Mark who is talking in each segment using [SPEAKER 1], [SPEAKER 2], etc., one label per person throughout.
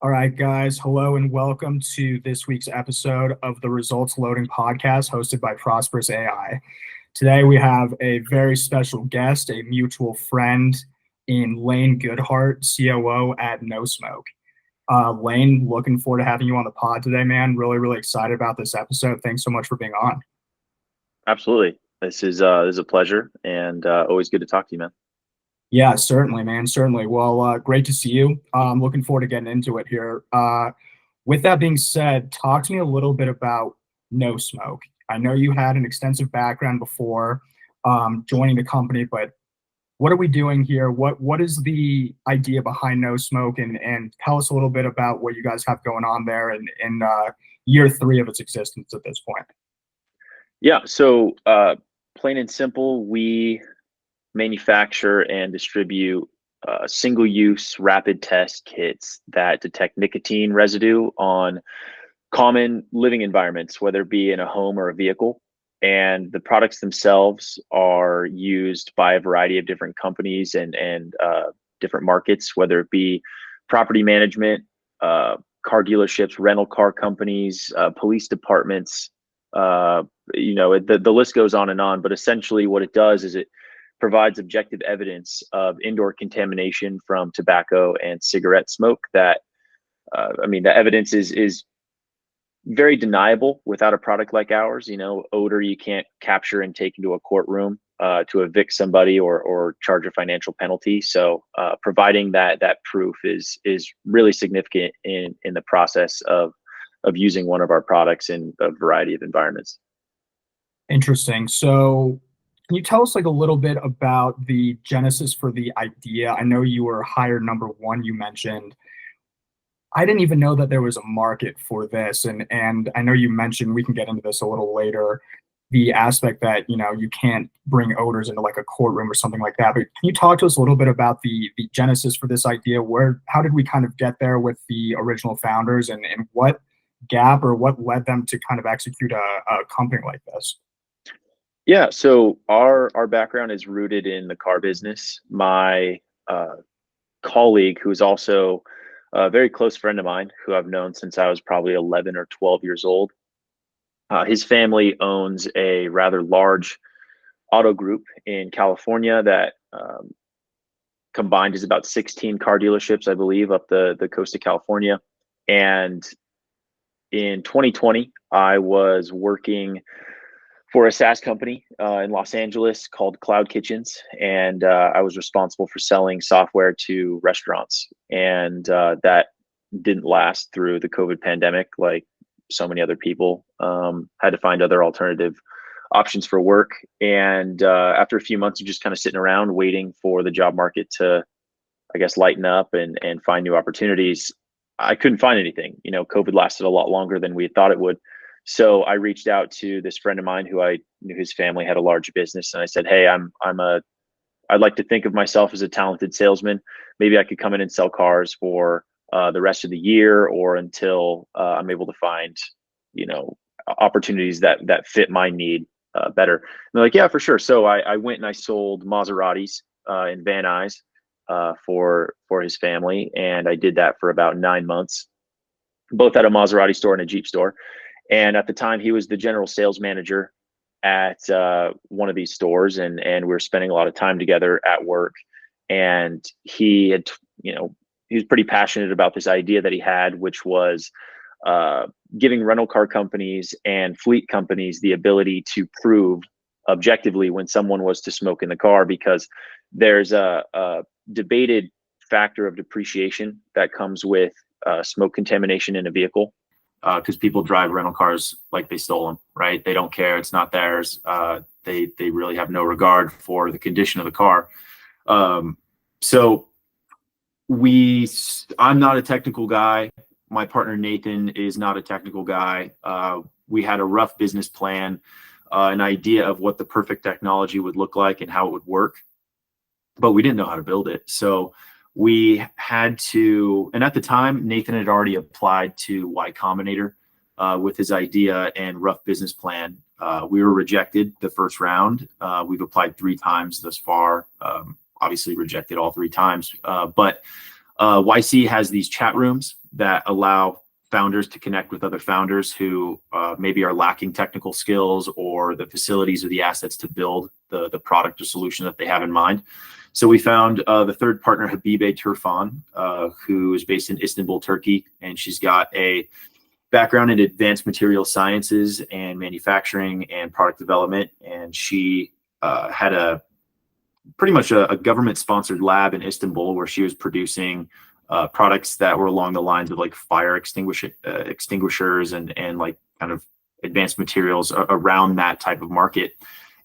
[SPEAKER 1] All right, guys. Hello and welcome to this week's episode of the Results Loading Podcast hosted by Prosperous AI. Today we have a very special guest, a mutual friend in Lane Goedhart, COO at Knowsmoke. Lane, looking forward to having you on the pod today, man. Really excited about this episode. Thanks so much for being on.
[SPEAKER 2] Absolutely. This is a pleasure and always good to talk to you, man.
[SPEAKER 1] Yeah, certainly, man. Certainly. Well, great to see you. Looking forward to getting into it here. With that being said, talk to me a little bit about Knowsmoke. I know you had an extensive background before joining the company, but what are we doing here? What is the idea behind Knowsmoke, and tell us a little bit about what you guys have going on there in year 3 of its existence at this point.
[SPEAKER 2] Yeah. So plain and simple, we manufacture and distribute single-use rapid test kits that detect nicotine residue on common living environments, whether it be in a home or a vehicle. And the products themselves are used by a variety of different companies and different markets, whether it be property management, car dealerships, rental car companies, police departments. The list goes on and on. But essentially, what it does is it provides objective evidence of indoor contamination from tobacco and cigarette smoke. The evidence is very deniable without a product like ours. Odor you can't capture and take into a courtroom to evict somebody or charge a financial penalty. So providing that proof is really significant in the process of using one of our products in a variety of environments.
[SPEAKER 1] Interesting. So can you tell us a little bit about the genesis for the idea? I know you were hire number 1, you mentioned. I didn't even know that there was a market for this. And I know you mentioned, we can get into this a little later, the aspect that, you can't bring odors into a courtroom or something like that. But can you talk to us a little bit about the genesis for this idea? How did we kind of get there with the original founders, and what gap or what led them to kind of execute a company like this?
[SPEAKER 2] Yeah, so our background is rooted in the car business. My colleague, who is also a very close friend of mine, who I've known since I was probably 11 or 12 years old, his family owns a rather large auto group in California that combined is about 16 car dealerships, I believe, up the coast of California. And in 2020, I was working for a SaaS company in Los Angeles called Cloud Kitchens, and I was responsible for selling software to restaurants. And that didn't last through the COVID pandemic, like so many other people. Had to find other alternative options for work. And after a few months of just kind of sitting around waiting for the job market to, I guess, lighten up and find new opportunities, I couldn't find anything. COVID lasted a lot longer than we had thought it would. So I reached out to this friend of mine who I knew his family had a large business, and I said, "Hey, I'd like to think of myself as a talented salesman. Maybe I could come in and sell cars for the rest of the year or until I'm able to find, opportunities that fit my need better." And they're like, "Yeah, for sure." So I went and I sold Maseratis and Van Nuys for his family, and I did that for about 9 months, both at a Maserati store and a Jeep store. And at the time, he was the general sales manager at one of these stores, and we were spending a lot of time together at work. And he was pretty passionate about this idea that he had, which was giving rental car companies and fleet companies the ability to prove objectively when someone was to smoke in the car, because there's a debated factor of depreciation that comes with smoke contamination in a vehicle. Because people drive rental cars like they stole them, right? They don't care. It's not theirs. They really have no regard for the condition of the car. So I'm not a technical guy. My partner, Nathan, is not a technical guy. We had a rough business plan, an idea of what the perfect technology would look like and how it would work, but we didn't know how to build it. So we had to, and at the time, Nathan had already applied to Y Combinator with his idea and rough business plan. We were rejected the first round. We've applied 3 times thus far. Obviously rejected all 3 times. But
[SPEAKER 3] YC has these chat rooms that allow founders to connect with other founders who maybe are lacking technical skills or the facilities or the assets to build the product or solution that they have in mind. So we found the third partner, Habibe Turfan, who is based in Istanbul, Turkey, and she's got a background in advanced material sciences and manufacturing and product development. And she had pretty much a government-sponsored lab in Istanbul where she was producing products that were along the lines of like fire extinguishers and like kind of advanced materials around that type of market.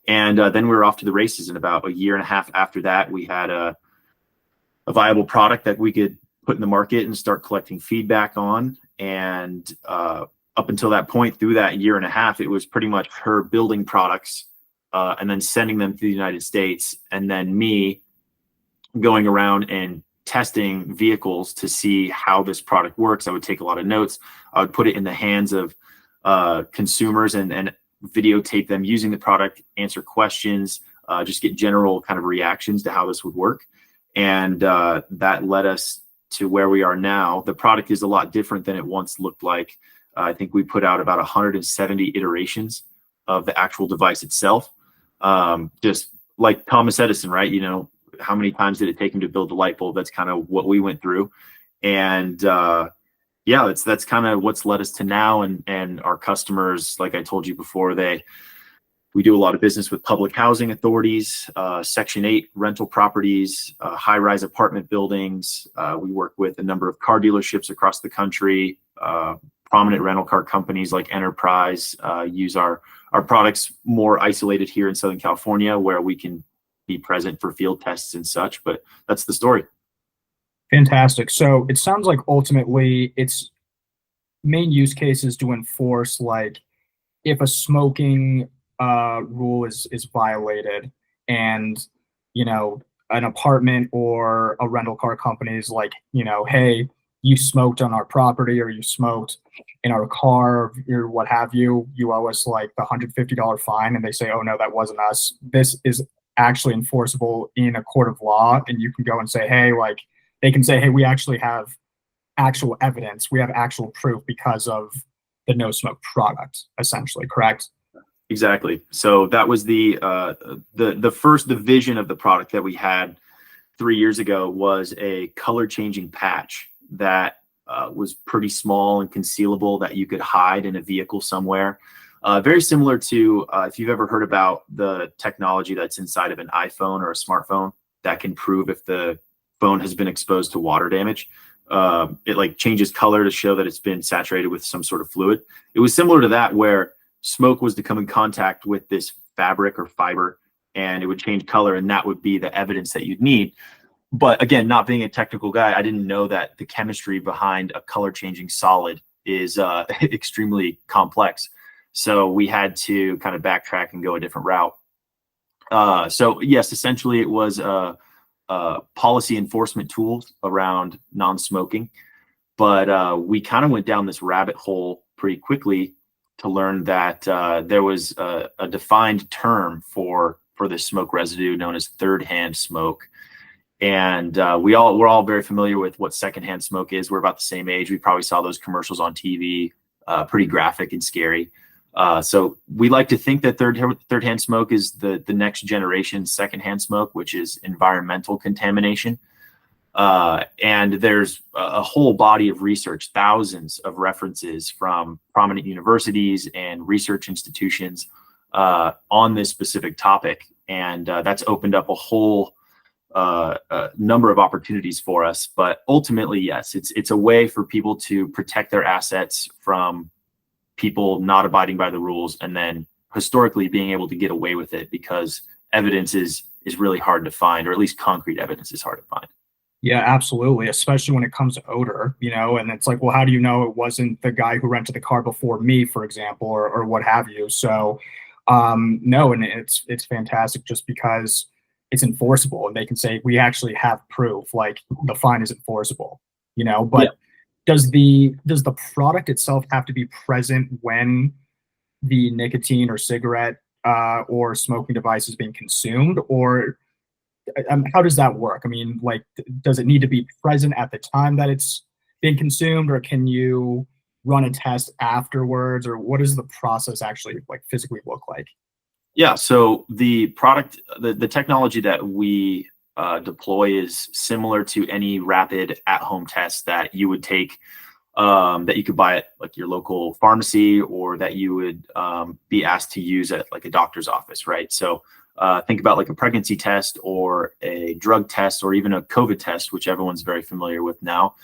[SPEAKER 3] And then we were off to the races. In about a year and a half after that, we had a viable product that we could put in the market and start collecting feedback on. And up until that point, through that year and a half, it was pretty much her building products and then sending them to the United States, and then me going around and testing vehicles to see how this product works. I would take a lot of notes. I would put it in the hands of consumers and videotape them using the product, answer questions, just get general kind of reactions to how this would work. And that led us to where we are now. The product is a lot different than it once looked like. I think we put out about 170 iterations of the actual device itself. Just like Thomas Edison, right? You know, how many times did it take him to build the light bulb? That's kind of what we went through. And yeah, that's kind of what's led us to now. And our customers, like I told you before, we do a lot of business with public housing authorities, Section 8 rental properties, high-rise apartment buildings. We work with a number of car dealerships across the country. Prominent rental car companies like Enterprise use our products more isolated here in Southern California, where we can be present for field tests and such. But that's the story.
[SPEAKER 1] Fantastic. So it sounds like ultimately its main use case is to enforce, like, if a smoking rule is violated, and an apartment or a rental car company is like, hey, you smoked on our property, or you smoked in our car, or what have you, you owe us like the $150 fine. And they say, oh no, that wasn't us. This is actually enforceable in a court of law. And you can go and say, hey, like, they can say, hey, we actually have actual evidence. We have actual proof because of the Knowsmoke product, essentially, correct?
[SPEAKER 3] Exactly. So that was the vision of the product that we had 3 years ago was a color changing patch that was pretty small and concealable that you could hide in a vehicle somewhere. Very similar to if you've ever heard about the technology that's inside of an iPhone or a smartphone that can prove if the phone has been exposed to water damage. It like changes color to show that it's been saturated with some sort of fluid. It was similar to that, where smoke was to come in contact with this fabric or fiber, and it would change color, and that would be the evidence that you'd need. But again, not being a technical guy, I didn't know that the chemistry behind a color changing solid is extremely complex. So we had to kind of backtrack and go a different route. So yes, essentially it was policy enforcement tools around non-smoking, but we kind of went down this rabbit hole pretty quickly to learn that there was a defined term for this smoke residue known as third-hand smoke. And we're all very familiar with what secondhand smoke is. We're about the same age. We probably saw those commercials on TV, pretty graphic and scary. So we like to think that third-hand smoke is the next generation secondhand smoke, which is environmental contamination. And there's a whole body of research, thousands of references from prominent universities and research institutions on this specific topic. And that's opened up a whole number of opportunities for us. But ultimately, yes, it's a way for people to protect their assets from people not abiding by the rules, and then historically being able to get away with it because evidence is really hard to find, or at least concrete evidence is hard to find.
[SPEAKER 1] Yeah, absolutely. Especially when it comes to odor, and it's like, well, how do you know it wasn't the guy who rented the car before me, for example, or what have you? So no, and it's fantastic just because it's enforceable, and they can say, we actually have proof, like the fine is enforceable, but yeah. Does the product itself have to be present when the nicotine or cigarette or smoking device is being consumed, or how does that work? I mean, like, does it need to be present at the time that it's being consumed, or can you run a test afterwards, or what does the process actually like physically look like?
[SPEAKER 3] Yeah, so the product, the technology that we deploy is similar to any rapid at-home test that you would take, that you could buy at like your local pharmacy, or that you would be asked to use at like a doctor's office, right? So think about like a pregnancy test or a drug test or even a COVID test, which everyone's very familiar with now.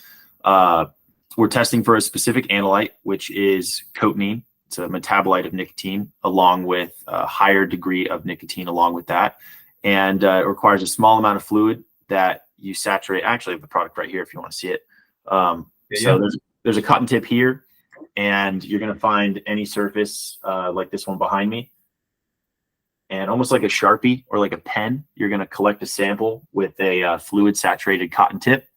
[SPEAKER 3] We're testing for a specific analyte, which is cotinine. It's a metabolite of nicotine, along with a higher degree of nicotine along with that. And it requires a small amount of fluid that you saturate. Actually, I have the product right here if you want to see it. So there's a cotton tip here, and you're going to find any surface like this one behind me. And almost like a Sharpie or like a pen, you're going to collect a sample with a fluid saturated cotton tip.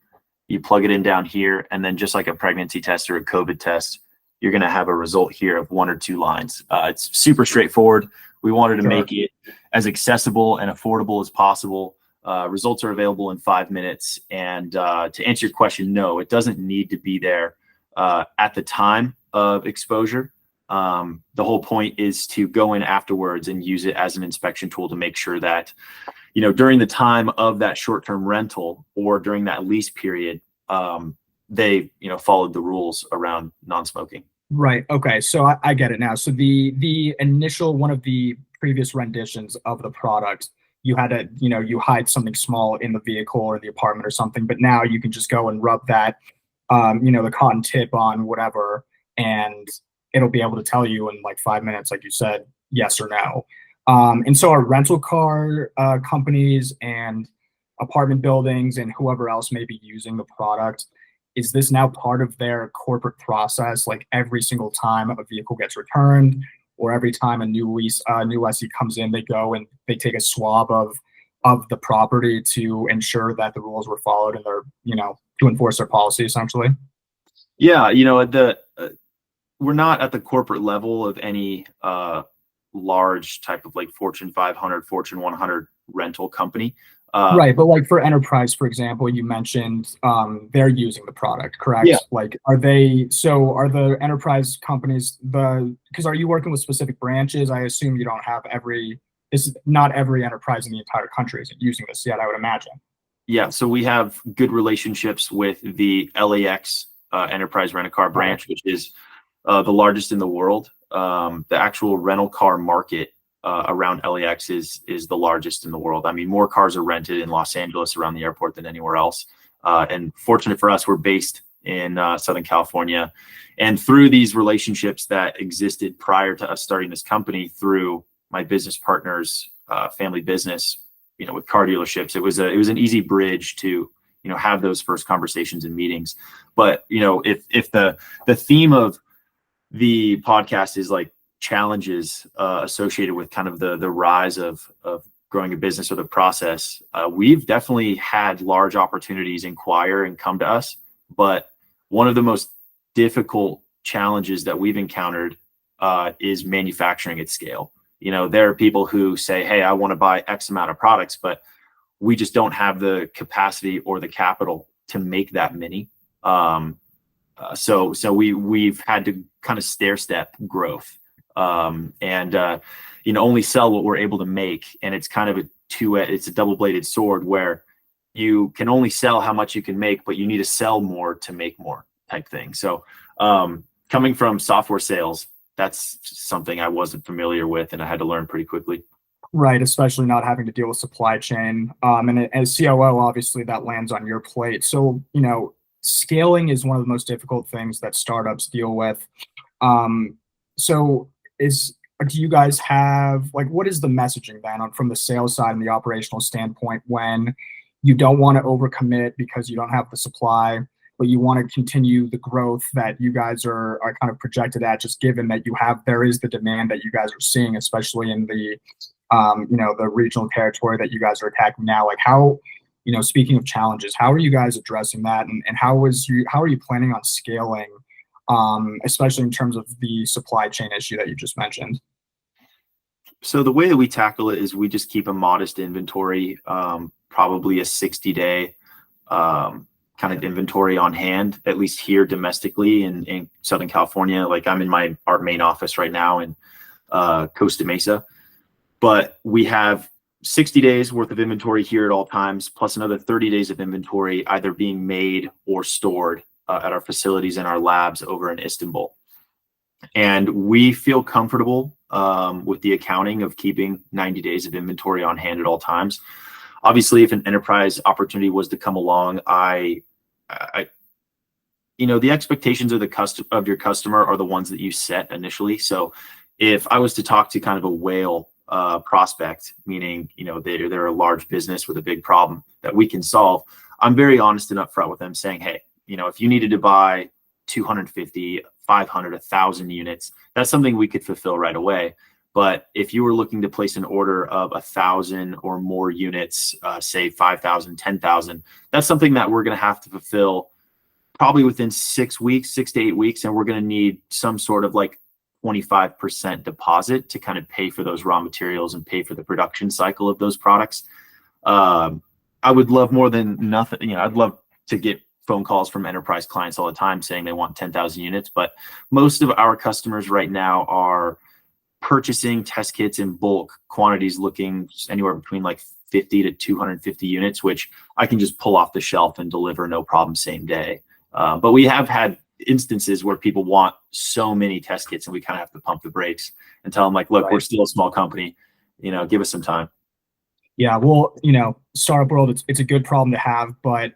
[SPEAKER 3] You plug it in down here, and then just like a pregnancy test or a COVID test, you're going to have a result here of 1 or 2 lines. It's super straightforward. We wanted to make it as accessible and affordable as possible. Results are available in 5 minutes. And to answer your question, no, it doesn't need to be there at the time of exposure. The whole point is to go in afterwards and use it as an inspection tool to make sure that, you know, during the time of that short-term rental or during that lease period, they, you know, followed the rules around non-smoking.
[SPEAKER 1] Right. Okay. So I get it now. So the initial, one of the previous renditions of the product, you had to, you know, you hide something small in the vehicle or the apartment or something, but now you can just go and rub that, you know, the cotton tip on whatever, and it'll be able to tell you in like 5 minutes, like you said, yes or no. And so are rental car companies and apartment buildings and whoever else may be using the product, is this now part of their corporate process? Like every single time a vehicle gets returned, or every time a new lessee comes in, they go and they take a swab of the property to ensure that the rules were followed and they're, you know, to enforce their policy essentially?
[SPEAKER 3] Yeah, you know, we're not at the corporate level of any large type of like Fortune 500, Fortune 100 rental company.
[SPEAKER 1] Right, but like for enterprise, for example, you mentioned they're using the product, correct?
[SPEAKER 3] Yeah.
[SPEAKER 1] Like, are the enterprise companies because are you working with specific branches? I assume you don't have not every enterprise in the entire country isn't using this yet, I would imagine.
[SPEAKER 3] Yeah, so we have good relationships with the LAX enterprise rent-a-car branch, which is the largest in the world. The actual rental car market around LAX is the largest in the world. I mean, more cars are rented in Los Angeles around the airport than anywhere else. And fortunate for us, we're based in Southern California. And through these relationships that existed prior to us starting this company, through my business partner's family business, you know, with car dealerships, it was an easy bridge to, you know, have those first conversations and meetings. But, you know, if the theme of the podcast is like challenges associated with kind of the rise of growing a business or the process, we've definitely had large opportunities inquire and come to us. But one of the most difficult challenges that we've encountered is manufacturing at scale. You know, there are people who say, hey, I want to buy X amount of products, but we just don't have the capacity or the capital to make that many. So we've had to kind of stair step growth, and you know, only sell what we're able to make. And it's kind of it's a double-bladed sword where you can only sell how much you can make, but you need to sell more to make more type thing. So coming from software sales, that's something I wasn't familiar with, and I had to learn pretty quickly.
[SPEAKER 1] Right, especially not having to deal with supply chain. And as COO, obviously that lands on your plate. So, you know, scaling is one of the most difficult things that startups deal with. So do you guys have, like, what is the messaging then from the sales side and the operational standpoint when you don't want to overcommit because you don't have the supply, but you want to continue the growth that you guys are kind of projected at, just given that there is the demand that you guys are seeing, especially in the, you know, the regional territory that you guys are attacking now? Like, how, you know, speaking of challenges, how are you guys addressing that? And how are you planning on scaling, especially in terms of the supply chain issue that you just mentioned?
[SPEAKER 3] So the way that we tackle it is we just keep a modest inventory, probably a 60-day kind of inventory on hand, at least here domestically in Southern California. Like I'm in our main office right now in Costa Mesa, but we have 60 days worth of inventory here at all times, plus another 30 days of inventory either being made or stored at our facilities and our labs over in Istanbul. And we feel comfortable with the accounting of keeping 90 days of inventory on hand at all times. Obviously, if an enterprise opportunity was to come along, the expectations of your customer are the ones that you set initially. So if I was to talk to kind of a whale prospect, meaning, they're a large business with a big problem that we can solve, I'm very honest and upfront with them saying, hey, if you needed to buy 250, 500, 1,000 units, that's something we could fulfill right away. But if you were looking to place an order of 1,000 or more units, say 5,000, 10,000, that's something that we're going to have to fulfill probably within 6 weeks, 6 to 8 weeks. And we're going to need some sort of like 25% deposit to kind of pay for those raw materials and pay for the production cycle of those products. I would love more than nothing. I'd love to get phone calls from enterprise clients all the time saying they want 10,000 units. But most of our customers right now are purchasing test kits in bulk quantities, looking anywhere between like 50 to 250 units, which I can just pull off the shelf and deliver no problem same day. But we have had instances where people want so many test kits and we kind of have to pump the brakes and tell them like, look, we're still a small company, give us some time.
[SPEAKER 1] Yeah. Well, startup world, it's a good problem to have, but,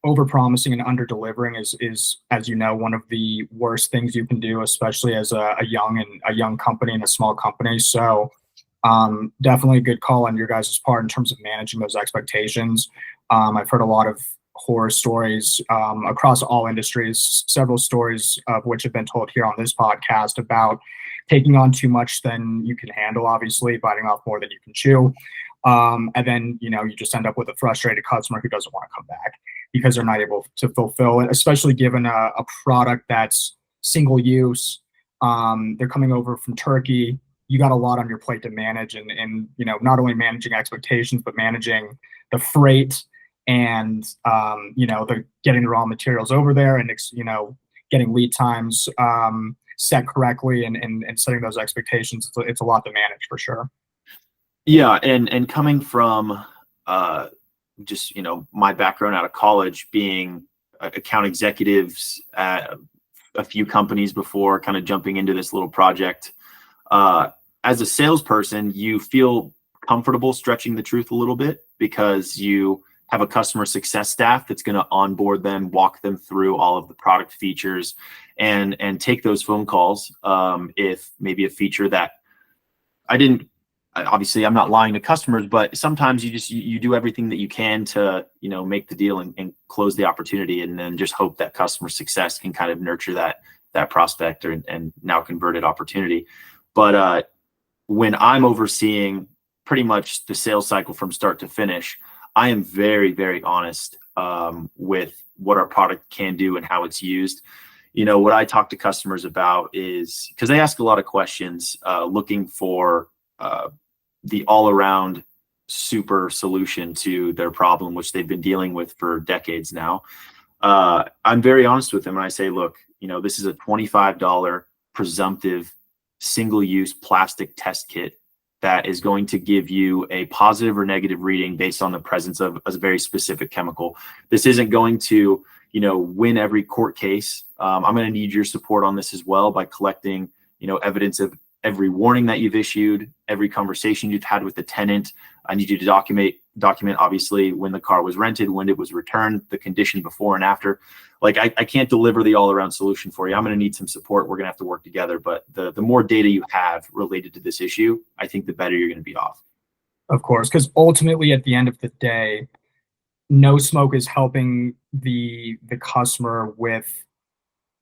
[SPEAKER 1] over promising and under delivering is, as one of the worst things you can do, especially as a young company and a small company. So, definitely a good call on your guys' part in terms of managing those expectations. I've heard a lot of horror stories across all industries, several stories of which have been told here on this podcast about taking on too much than you can handle, obviously biting off more than you can chew. And then, you just end up with a frustrated customer who doesn't want to come back because they're not able to fulfill it, especially given a product that's single use. They're coming over from Turkey. You got a lot on your plate to manage and not only managing expectations, but managing the freight and, the getting the raw materials over there and, getting lead times set correctly and setting those expectations. It's a lot to manage for sure.
[SPEAKER 3] Yeah. And coming from just, my background out of college, being account executives at a few companies before kind of jumping into this little project, as a salesperson, you feel comfortable stretching the truth a little bit because you have a customer success staff that's going to onboard them, walk them through all of the product features and take those phone calls. If maybe a feature that obviously I'm not lying to customers, but sometimes you do everything that you can to, make the deal and close the opportunity and then just hope that customer success can kind of nurture that prospect and now converted opportunity. But when I'm overseeing pretty much the sales cycle from start to finish, I am very, very honest with what our product can do and how it's used. What I talk to customers about is because they ask a lot of questions looking for the all-around super solution to their problem, which they've been dealing with for decades now. I'm very honest with them and I say, look, this is a $25 presumptive single-use plastic test kit that is going to give you a positive or negative reading based on the presence of a very specific chemical. This isn't going to, win every court case. I'm going to need your support on this as well by collecting, evidence of every warning that you've issued, every conversation you've had with the tenant. I need you to document obviously when the car was rented, when it was returned, the condition before and after. Like I can't deliver the all-around solution for you. I'm going to need some support. We're going to have to work together. But the more data you have related to this issue, I think the better you're going to be off.
[SPEAKER 1] Of course, because ultimately at the end of the day, Knowsmoke is helping the customer with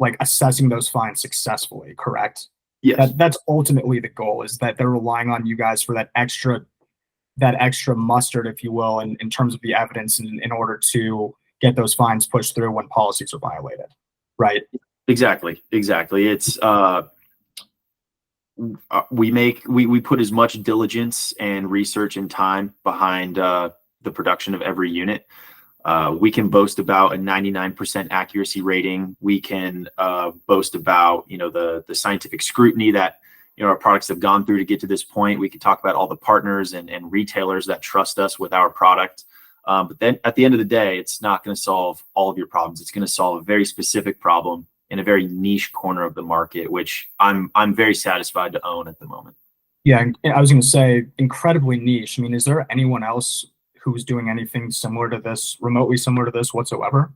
[SPEAKER 1] like assessing those fines successfully, correct?
[SPEAKER 3] Yes.
[SPEAKER 1] That's ultimately the goal, is that they're relying on you guys for that extra mustard, if you will, in terms of the evidence in order to get those fines pushed through when policies are violated, right?
[SPEAKER 3] Exactly. It's we put as much diligence and research and time behind the production of every unit. We can boast about a 99% accuracy rating. We can boast about, the scientific scrutiny that, our products have gone through to get to this point. We can talk about all the partners and retailers that trust us with our product. But then at the end of the day, it's not going to solve all of your problems. It's going to solve a very specific problem in a very niche corner of the market, which I'm very satisfied to own at the moment.
[SPEAKER 1] Yeah, and I was going to say incredibly niche. I mean, is there anyone else who's doing anything similar to this, remotely similar to this whatsoever?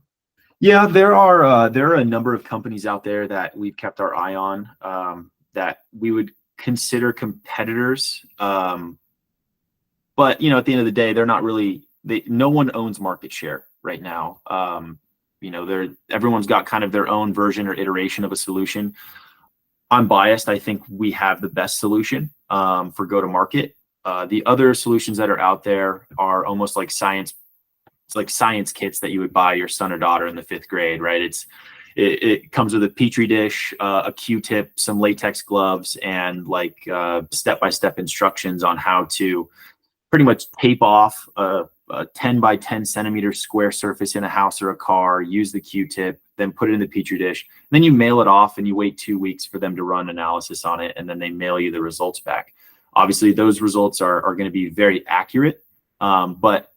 [SPEAKER 3] Yeah, there are a number of companies out there that we've kept our eye on that we would consider competitors. But at the end of the day, they're not really. No one owns market share right now. Everyone's got kind of their own version or iteration of a solution. I'm biased. I think we have the best solution for go to market. The other solutions that are out there are almost like science. It's like science kits that you would buy your son or daughter in the 5th grade, right? It comes with a petri dish, a Q-tip, some latex gloves, and like step-by-step instructions on how to pretty much tape off a 10 by 10 centimeter square surface in a house or a car, use the Q-tip, then put it in the petri dish. Then you mail it off and you wait 2 weeks for them to run analysis on it, and then they mail you the results back. Obviously, those results are going to be very accurate, but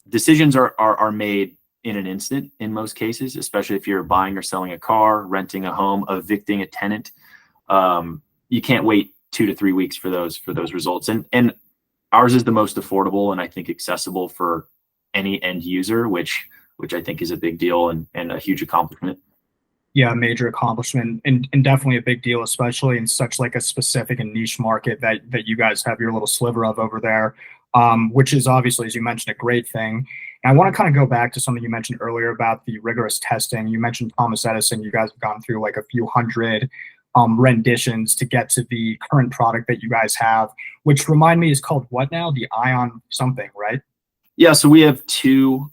[SPEAKER 3] decisions are made in an instant in most cases, especially if you're buying or selling a car, renting a home, evicting a tenant. You can't wait 2 to 3 weeks for those results. And ours is the most affordable and I think accessible for any end user, which I think is a big deal and a huge accomplishment.
[SPEAKER 1] Yeah, major accomplishment and definitely a big deal, especially in such like a specific and niche market that you guys have your little sliver of over there, which is obviously, as you mentioned, a great thing. And I want to kind of go back to something you mentioned earlier about the rigorous testing. You mentioned Thomas Edison. You guys have gone through like a few hundred renditions to get to the current product that you guys have, which remind me is called what now? The Ion something, right?
[SPEAKER 3] Yeah, so we have two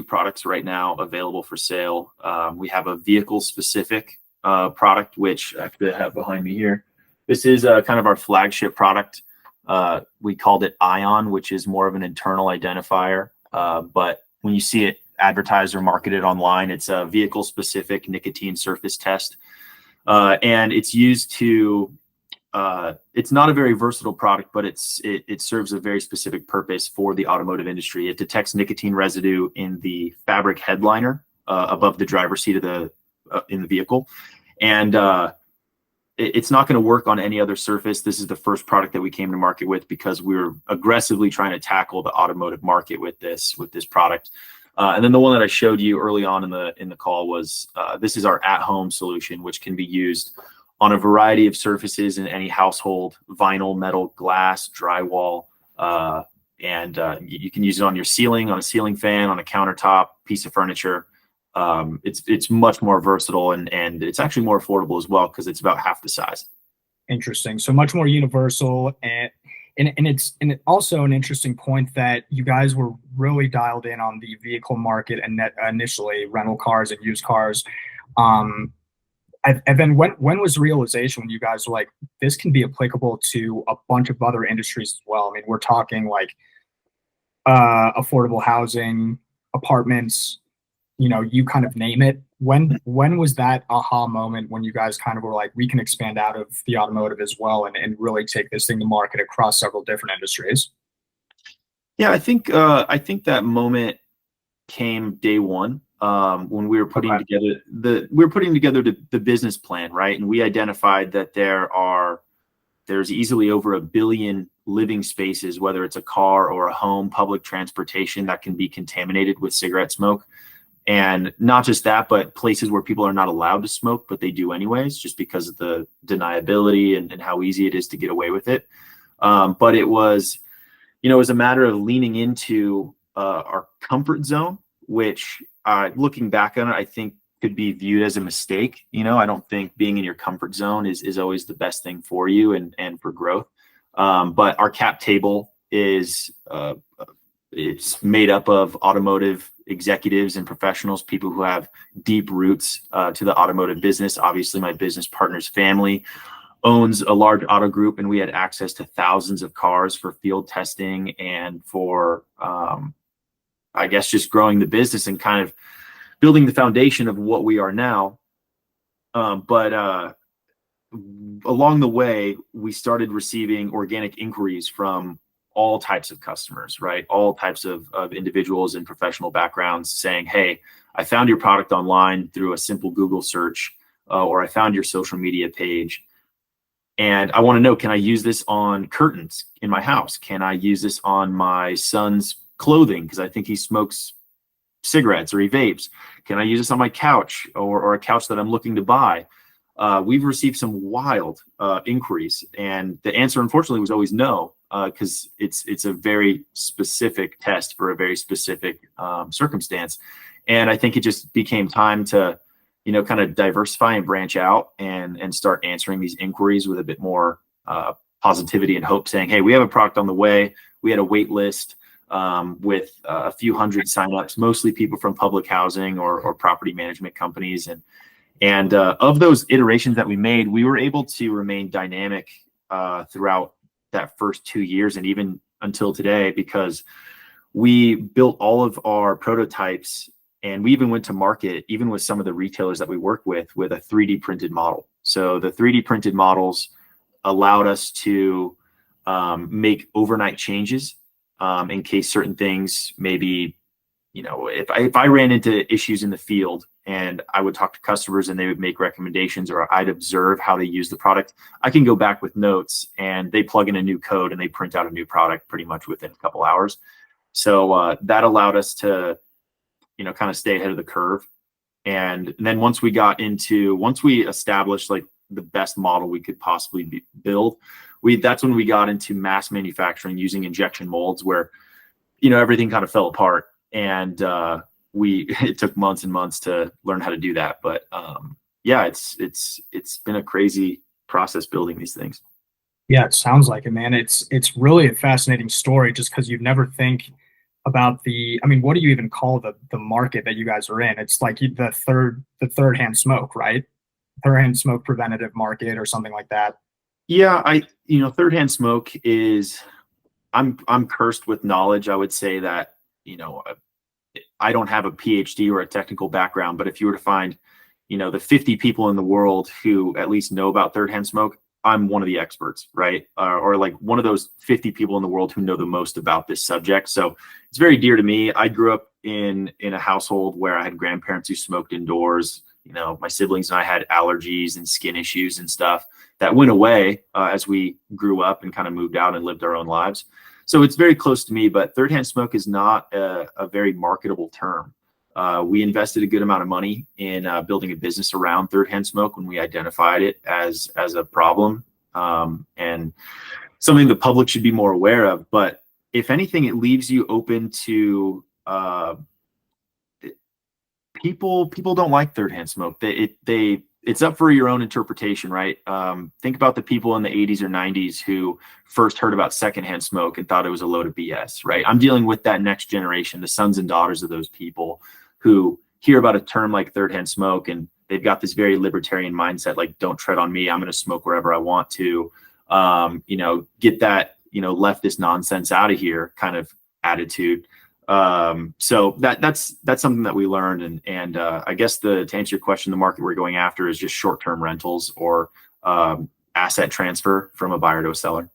[SPEAKER 3] products right now available for sale. We have a vehicle specific product, which actually I have behind me here. This is kind of our flagship product. We called it Ion, which is more of an internal identifier. But when you see it advertised or marketed online, it's a vehicle specific nicotine surface test. And it's used to, it's not a very versatile product, but it serves a very specific purpose for the automotive industry. It detects nicotine residue in the fabric headliner above the driver's seat of in the vehicle. And it's not going to work on any other surface. This is the first product that we came to market with because we were aggressively trying to tackle the automotive market with this product. And then the one that I showed you early on in the call was this is our at-home solution, which can be used on a variety of surfaces in any household: vinyl, metal, glass, drywall, and you can use it on your ceiling, on a ceiling fan, on a countertop, piece of furniture. It's much more versatile and it's actually more affordable as well because it's about half the size.
[SPEAKER 1] Interesting. So much more universal, and it's also an interesting point that you guys were really dialed in on the vehicle market and initially rental cars and used cars. And then when was the realization when you guys were like, this can be applicable to a bunch of other industries as well? I mean, we're talking like affordable housing, apartments, you kind of name it. When was that aha moment when you guys kind of were like, we can expand out of the automotive as well and really take this thing to market across several different industries?
[SPEAKER 3] Yeah, I think that moment came day one when we were putting together the business plan, right? And we identified that there's easily over 1 billion living spaces, whether it's a car or a home, public transportation, that can be contaminated with cigarette smoke. And not just that, but places where people are not allowed to smoke, but they do anyways, just because of the deniability and how easy it is to get away with it. But it was a matter of leaning into our comfort zone, which looking back on it, I think could be viewed as a mistake. I don't think being in your comfort zone is always the best thing for you and for growth. But our cap table is it's made up of automotive executives and professionals, people who have deep roots to the automotive business. Obviously, my business partner's family owns a large auto group, and we had access to thousands of cars for field testing and for, I guess, just growing the business and kind of building the foundation of what we are now. But along the way, we started receiving organic inquiries from all types of customers, right? All types of individuals and professional backgrounds saying, hey, I found your product online through a simple Google search, or I found your social media page. And I want to know, can I use this on curtains in my house? Can I use this on my son's clothing because I think he smokes cigarettes or he vapes? Can I use this on my couch or a couch that I'm looking to buy? We've received some wild inquiries, and the answer, unfortunately, was always no, because it's a very specific test for a very specific circumstance. And I think it just became time to, kind of diversify and branch out and start answering these inquiries with a bit more positivity and hope, saying, hey, we have a product on the way. We had a wait list with a few hundred signups, mostly people from public housing or property management companies. And of those iterations that we made, we were able to remain dynamic throughout that first 2 years and even until today, because we built all of our prototypes, and we even went to market, even with some of the retailers that we work with a 3D printed model. So the 3D printed models allowed us to make overnight changes in case certain things, maybe, if I ran into issues in the field and I would talk to customers and they would make recommendations, or I'd observe how they use the product, I can go back with notes and they plug in a new code and they print out a new product pretty much within a couple hours. So that allowed us to, kind of stay ahead of the curve. And then once we established like the best model we could possibly build, that's when we got into mass manufacturing using injection molds, where, everything kind of fell apart. And it took months and months to learn how to do that. But yeah, it's been a crazy process building these things.
[SPEAKER 1] Yeah, it sounds like it, man. It's really a fascinating story, just because you'd never think about what do you even call the market that you guys are in? It's like the third hand smoke, right? Third hand smoke preventative market or something like that.
[SPEAKER 3] Yeah, third hand smoke is, I'm cursed with knowledge. I would say that, I don't have a PhD or a technical background, but if you were to find, the 50 people in the world who at least know about third hand smoke, I'm one of the experts, right? Or like one of those 50 people in the world who know the most about this subject. So it's very dear to me. I grew up in a household where I had grandparents who smoked indoors. My siblings and I had allergies and skin issues and stuff that went away as we grew up and kind of moved out and lived our own lives. So it's very close to me, but third hand smoke is not a very marketable term. We invested a good amount of money in building a business around third hand smoke when we identified it as a problem, and something the public should be more aware of. But if anything, it leaves you open to people don't like third hand smoke. It's up for your own interpretation, right? Think about the people in the 80s or 90s who first heard about secondhand smoke and thought it was a load of BS, right? I'm dealing with that next generation, the sons and daughters of those people who hear about a term like third hand smoke and they've got this very libertarian mindset, like, don't tread on me, I'm going to smoke wherever I want to, get that, leftist nonsense out of here kind of attitude. So that's something that we learned. And I guess to answer your question, the market we're going after is just short-term rentals or asset transfer from a buyer to a seller.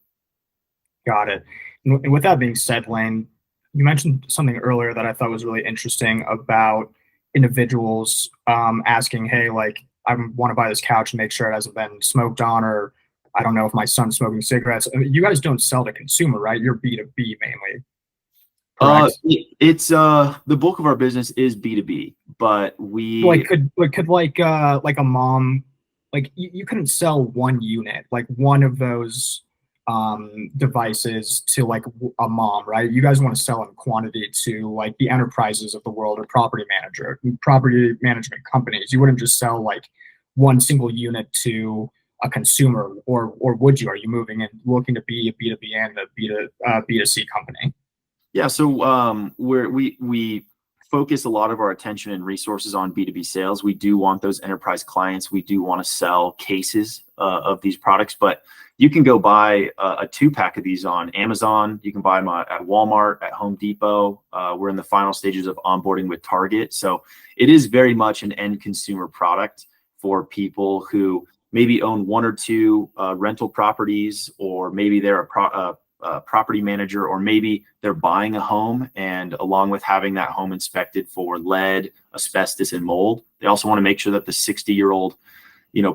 [SPEAKER 1] Got it. And with that being said, Lane, you mentioned something earlier that I thought was really interesting about individuals asking, hey, like, I want to buy this couch and make sure it hasn't been smoked on, or I don't know if my son's smoking cigarettes. You guys don't sell to consumer, right? You're B2B mainly.
[SPEAKER 3] It's the bulk of our business is B2B, but we
[SPEAKER 1] could a mom, like you couldn't sell one unit, like one of those devices to like a mom, right? You guys want to sell in quantity to like the enterprises of the world or property management companies. You wouldn't just sell like one single unit to a consumer, or would you? Are you moving and looking to be a B2B and a B2C company?
[SPEAKER 3] Yeah, so we focus a lot of our attention and resources on B2B sales. We do want those enterprise clients. We do want to sell cases of these products, but you can go buy a 2-pack of these on Amazon. You can buy them at Walmart, at Home Depot. We're in the final stages of onboarding with Target. So it is very much an end consumer product for people who maybe own 1 or 2 rental properties, or maybe they're a property manager, or maybe they're buying a home, and along with having that home inspected for lead, asbestos, and mold, they also want to make sure that the 60-year-old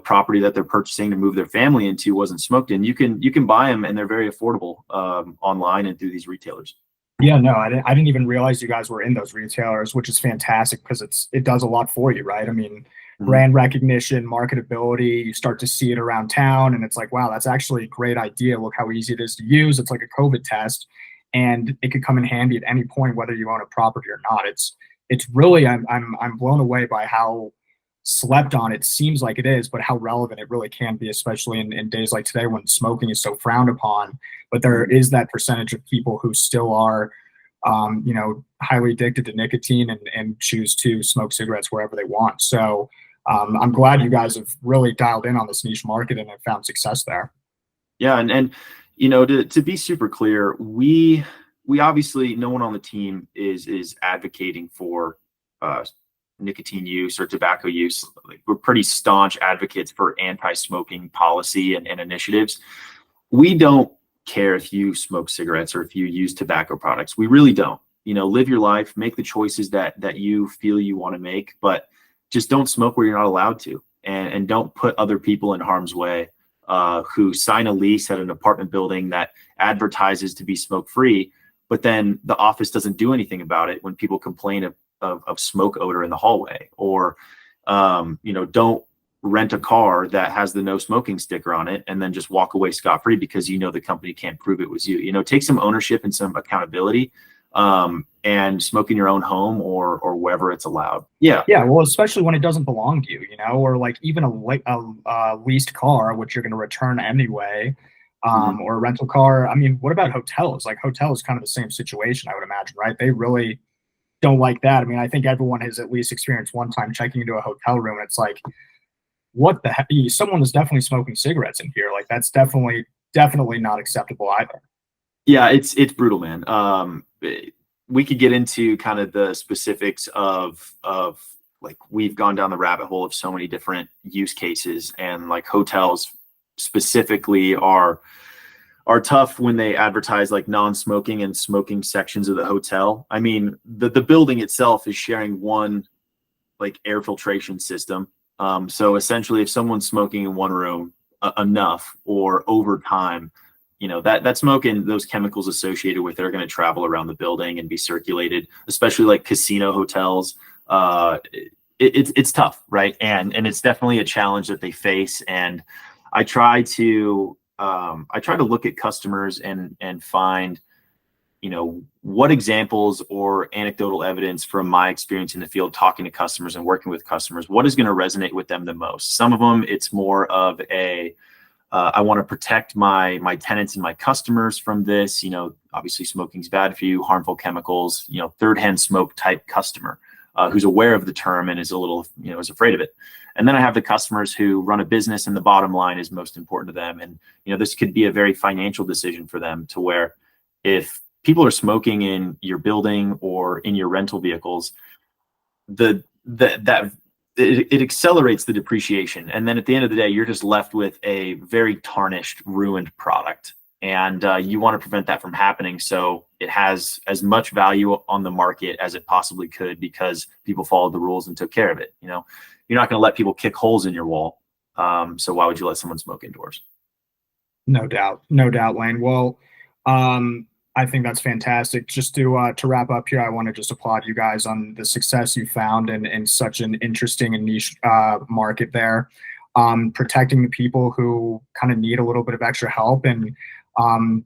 [SPEAKER 3] property that they're purchasing to move their family into wasn't smoked in. You can buy them, and they're very affordable online and through these retailers.
[SPEAKER 1] Yeah, no, I didn't even realize you guys were in those retailers, which is fantastic because it does a lot for you, right? I mean, brand recognition, marketability, you start to see it around town, and it's like, wow, that's actually a great idea. Look how easy it is to use. It's like a COVID test, and it could come in handy at any point, whether you own a property or not. It's really, I'm blown away by how slept on it seems like it is, but how relevant it really can be, especially in days like today when smoking is so frowned upon. But there is that percentage of people who still are highly addicted to nicotine and choose to smoke cigarettes wherever they want. So I'm glad you guys have really dialed in on this niche market and have found success there.
[SPEAKER 3] Yeah, and to be super clear, we obviously, no one on the team is advocating for nicotine use or tobacco use. Like, we're pretty staunch advocates for anti-smoking policy and initiatives. We don't care if you smoke cigarettes or if you use tobacco products. We really don't. Live your life, make the choices that you feel you want to make, but just don't smoke where you're not allowed to, and don't put other people in harm's way who sign a lease at an apartment building that advertises to be smoke free, but then the office doesn't do anything about it when people complain of smoke odor in the hallway, or don't rent a car that has the no smoking sticker on it and then just walk away scot-free because the company can't prove it was you. Take some ownership and some accountability, and smoke in your own home or wherever it's allowed. Yeah,
[SPEAKER 1] well, especially when it doesn't belong to you, or like even a leased car, which you're going to return anyway, or a rental car. I mean, what about hotels? Like, hotels kind of the same situation, I would imagine, right? They really don't like that. I mean, I think everyone has at least experienced one time checking into a hotel room, and it's like, what the heck? Someone is definitely smoking cigarettes in here. Like, that's definitely not acceptable either.
[SPEAKER 3] Yeah, it's brutal, man. We could get into kind of the specifics of like, we've gone down the rabbit hole of so many different use cases, and like hotels specifically are tough when they advertise like non-smoking and smoking sections of the hotel. I mean, the building itself is sharing one like air filtration system. So essentially, if someone's smoking in one room enough or over time, that smoke and those chemicals associated with it are going to travel around the building and be circulated, especially like casino hotels. It's tough, right? And it's definitely a challenge that they face. And I try to look at customers and find, what examples or anecdotal evidence from my experience in the field, talking to customers and working with customers, what is going to resonate with them the most. Some of them, it's more of I want to protect my tenants and my customers from this. Obviously smoking's bad for you, harmful chemicals, third-hand smoke type customer who's aware of the term and is a little, is afraid of it. And then I have the customers who run a business and the bottom line is most important to them. And, this could be a very financial decision for them, to where if people are smoking in your building or in your rental vehicles, it accelerates the depreciation. And then at the end of the day, you're just left with a very tarnished, ruined product. And you want to prevent that from happening. So it has as much value on the market as it possibly could, because people followed the rules and took care of it. You're not going to let people kick holes in your wall. So why would you let someone smoke indoors? No doubt,
[SPEAKER 1] Lane. Well, I think that's fantastic. Just to wrap up here, I want to just applaud you guys on the success you found in such an interesting and niche market there, protecting the people who kind of need a little bit of extra help and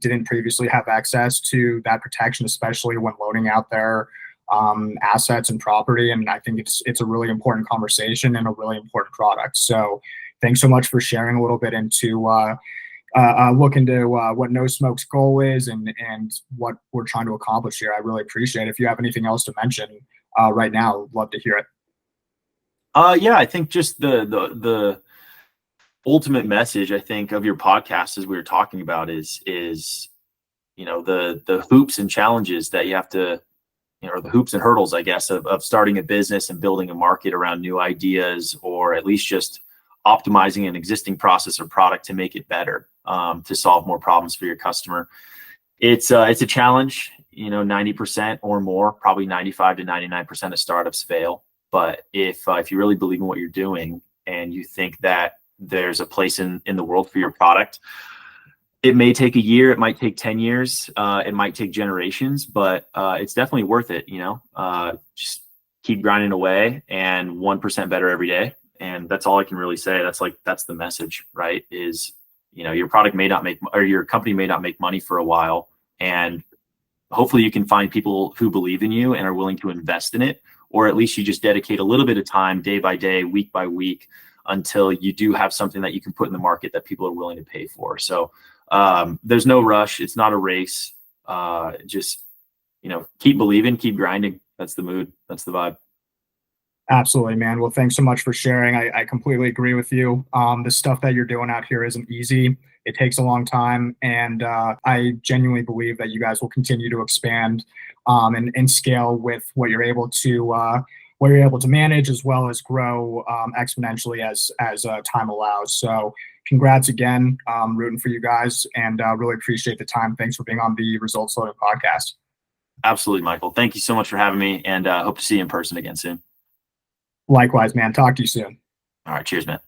[SPEAKER 1] didn't previously have access to that protection, especially when loading out their assets and property. And I think it's a really important conversation and a really important product. So thanks so much for sharing a little bit into look into what Knowsmoke's goal is and what we're trying to accomplish here. I really appreciate it. If you have anything else to mention, right now. Love to hear it.
[SPEAKER 3] Yeah, I think just the ultimate message, I think, of your podcast, as we were talking about, is the hoops and challenges that you have to, or the hoops and hurdles, I guess, of starting a business and building a market around new ideas, or at least just optimizing an existing process or product to make it better, to solve more problems for your customer. It's a challenge. 90% or more, probably 95 to 99% of startups fail. But if you really believe in what you're doing and you think that there's a place in the world for your product, it may take a year, it might take 10 years, it might take generations, but it's definitely worth it. Just keep grinding away, and 1% better every day. And that's all I can really say. That's the message, right? Is, your product may not make, or your company may not make money for a while, and hopefully you can find people who believe in you and are willing to invest in it, or at least you just dedicate a little bit of time, day by day, week by week, until you do have something that you can put in the market that people are willing to pay for. So there's no rush. It's not a race. Just, keep believing, keep grinding. That's the mood. That's the vibe.
[SPEAKER 1] Absolutely, man. Well, thanks so much for sharing. I completely agree with you. The stuff that you're doing out here isn't easy. It takes a long time. And I genuinely believe that you guys will continue to expand and scale with what you're able to manage, as well as grow exponentially as time allows. So congrats again. Rooting for you guys, and really appreciate the time. Thanks for being on the Results Loaded podcast.
[SPEAKER 3] Absolutely, Michael. Thank you so much for having me, and hope to see you in person again soon.
[SPEAKER 1] Likewise, man. Talk to you soon.
[SPEAKER 3] All right. Cheers, man.